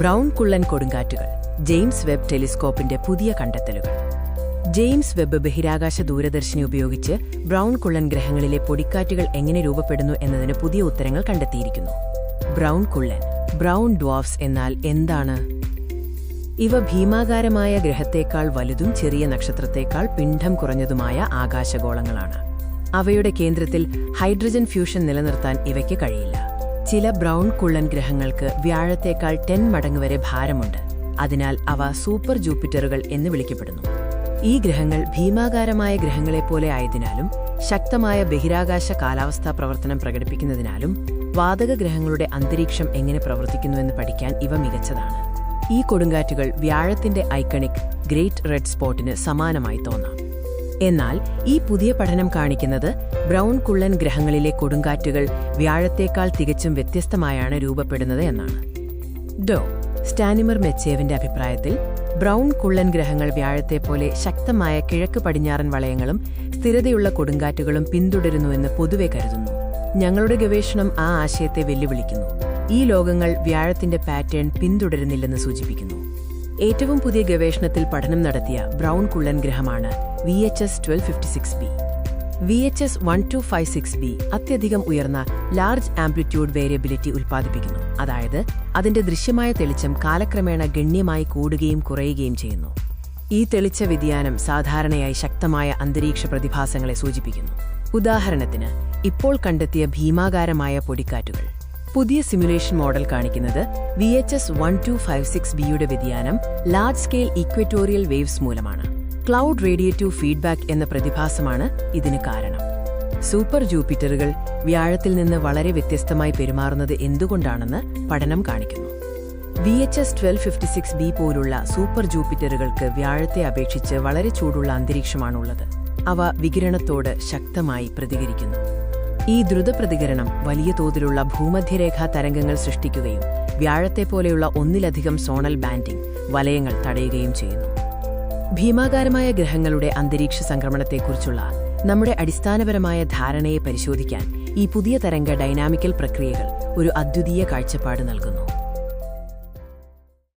Brown കുള്ളൻ കൊടുങ്കാറ്റുകൾ, James Webb ടെലിസ്കോപ്പിന്റെ പുതിയ കണ്ടെത്തലുകൾ. ജെയിംസ് വെബ് ബഹിരാകാശ ദൂരദർശിനി ഉപയോഗിച്ച് ബ്രൗൺ കുള്ളൻ ഗ്രഹങ്ങളിലെ പൊടിക്കാറ്റുകൾ എങ്ങനെ രൂപപ്പെടുന്നു എന്നതിന് പുതിയ ഉത്തരങ്ങൾ കണ്ടെത്തിയിരിക്കുന്നു. ബ്രൗൺ കുള്ളൻ, ബ്രൗൺ ഡ്വാർഫ്സ് എന്നാൽ എന്താണ്? ഇവ ഭീമാകാരമായ ഗ്രഹത്തേക്കാൾ വലുതും ചെറിയ നക്ഷത്രത്തേക്കാൾ പിണ്ഡം കുറഞ്ഞതുമായ ആകാശഗോളങ്ങളാണ്. അവയുടെ കേന്ദ്രത്തിൽ ഹൈഡ്രജൻ ഫ്യൂഷൻ നിലനിർത്താൻ ഇവയ്ക്ക് കഴിയില്ല. ചില ബ്രൗൺ കുള്ളൻ ഗ്രഹങ്ങൾക്ക് വ്യാഴത്തേക്കാൾ 10 മടങ്ങ് വരെ ഭാരമുണ്ട്. അതിനാൽ അവ സൂപ്പർ ജൂപ്പിറ്ററുകൾ എന്ന് വിളിക്കപ്പെടുന്നു. ഈ ഗ്രഹങ്ങൾ ഭീമാകാരമായ ഗ്രഹങ്ങളെപ്പോലെ ആയതിനാലും ശക്തമായ ബഹിരാകാശ കാലാവസ്ഥാ പ്രവർത്തനം പ്രകടിപ്പിക്കുന്നതിനാലും വാതക ഗ്രഹങ്ങളുടെ അന്തരീക്ഷം എങ്ങനെ പ്രവർത്തിക്കുന്നുവെന്ന് പഠിക്കാൻ ഇവ മികച്ചതാണ്. ഈ കൊടുങ്കാറ്റുകൾ വ്യാഴത്തിന്റെ ഐക്കണിക് ഗ്രേറ്റ് റെഡ് സ്പോട്ടിന് സമാനമായി തോന്നാം. എന്നാൽ ഈ പുതിയ പഠനം കാണിക്കുന്നത് ബ്രൗൺ കുള്ളൻ ഗ്രഹങ്ങളിലെ കൊടുങ്കാറ്റുകൾ വ്യാഴത്തേക്കാൾ തികച്ചും വ്യത്യസ്തമായാണ് രൂപപ്പെടുന്നത് എന്നാണ്. സ്റ്റാനിമർ മെച്ചേവിന്റെ അഭിപ്രായത്തിൽ ബ്രൗൺ കുള്ളൻ ഗ്രഹങ്ങൾ വ്യാഴത്തെപ്പോലെ ശക്തമായ കിഴക്ക് പടിഞ്ഞാറൻ വളയങ്ങളും സ്ഥിരതയുള്ള കൊടുങ്കാറ്റുകളും പിന്തുടരുന്നുവെന്ന് പൊതുവെ കരുതുന്നു. ഞങ്ങളുടെ ഗവേഷണം ആ ആശയത്തെ വെല്ലുവിളിക്കുന്നു. ഈ ലോകങ്ങൾ വ്യാഴത്തിന്റെ പാറ്റേൺ പിന്തുടരുന്നില്ലെന്ന് സൂചിപ്പിക്കുന്നു. ഏറ്റവും പുതിയ ഗവേഷണത്തിൽ പഠനം നടത്തിയ ബ്രൗൺ കുള്ളൻ ഗ്രഹമാണ് VHS 1256b. VHS 1256b അത്യധികം ഉയർന്ന ലാർജ് ആംപ്ലിറ്റ്യൂഡ് വേരിയബിലിറ്റി ഉൽപ്പാദിപ്പിക്കുന്നു. അതായത് അതിന്റെ ദൃശ്യമായ തെളിച്ചം കാലക്രമേണ ഗണ്യമായി കൂടുകയും കുറയുകയും ചെയ്യുന്നു. ഈ തെളിച്ച വ്യതിയാനം സാധാരണയായി ശക്തമായ അന്തരീക്ഷ പ്രതിഭാസങ്ങളെ സൂചിപ്പിക്കുന്നു. ഉദാഹരണത്തിന്, ഇപ്പോൾ കണ്ടെത്തിയ ഭീമാകാരമായ പൊടിക്കാറ്റുകൾ. പുതിയ സിമുലേഷൻ മോഡൽ കാണിക്കുന്നത് VHS 1256bയുടെ വ്യതിയാനം ലാർജ് സ്കെയിൽ ഇക്വറ്റോറിയൽ വേവ്സ് മൂലമാണ്. ക്ലൗഡ് റേഡിയേറ്റീവ് ഫീഡ്ബാക്ക് എന്ന പ്രതിഭാസമാണ് ഇതിന് കാരണം. സൂപ്പർ ജൂപ്പിറ്ററുകൾ വ്യാഴത്തിൽ നിന്ന് വളരെ വ്യത്യസ്തമായി പെരുമാറുന്നത് എന്തുകൊണ്ടാണെന്ന് പഠനം കാണിക്കുന്നു. VHS 1256b പോലുള്ള സൂപ്പർ ജൂപ്പിറ്ററുകൾക്ക് വ്യാഴത്തെ അപേക്ഷിച്ച് വളരെ ചൂടുള്ള അന്തരീക്ഷമാണുള്ളത്. അവ വികിരണത്തോട് ശക്തമായി പ്രതികരിക്കുന്നു. ഈ ദ്രുത പ്രതികരണം വലിയ തോതിലുള്ള ഭൂമധ്യരേഖാ തരംഗങ്ങൾ സൃഷ്ടിക്കുകയും വ്യാഴത്തെപ്പോലെയുള്ള ഒന്നിലധികം സോണൽ ബാൻഡിംഗ് വലയങ്ങൾ തടയുകയും ചെയ്യുന്നു. ഭീമാകാരമായ ഗ്രഹങ്ങളുടെ അന്തരീക്ഷ സംക്രമണത്തെക്കുറിച്ചുള്ള നമ്മുടെ അടിസ്ഥാനപരമായ ധാരണയെ പരിശോധിക്കാൻ ഈ പുതിയ തരംഗ ഡൈനാമിക്കൽ പ്രക്രിയകൾ ഒരു അദ്വിതീയ കാഴ്ചപ്പാട് നൽകുന്നു.